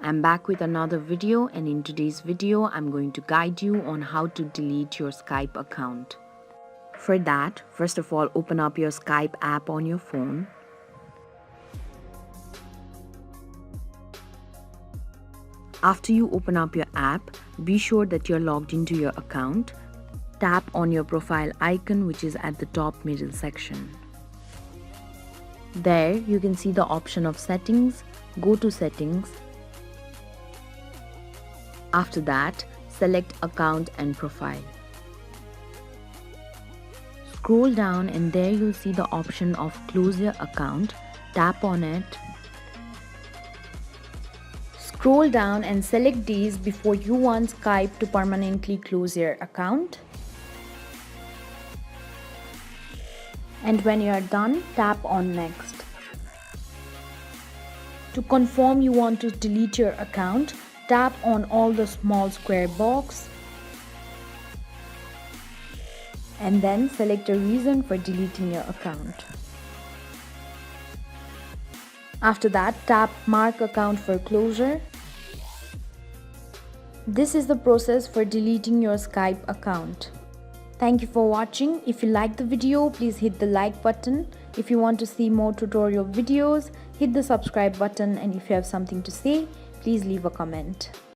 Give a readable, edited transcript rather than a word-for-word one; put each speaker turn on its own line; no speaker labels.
I'm back with another video, and in today's video I'm going to guide you on how to delete your Skype account. For that, first of all, open up your Skype app on your phone. After you open up your app, be sure that you're logged into your account. Tap on your profile icon, which is at the top middle section. There you can see the option of settings. Go to settings. After that, select account and profile. Scroll down and there you'll see the option of close your account. Tap on it. Scroll down and select days before you want Skype to permanently close your account. And when you are done, tap on next. To confirm you want to delete your account, tap on all the small square box and then select a reason for deleting your account. After that, tap mark account for closure. This is the process for deleting your Skype account. Thank you for watching. If you like the video, please hit the like button. If you want to see more tutorial videos, hit the subscribe button, and if you have something to say, please leave a comment.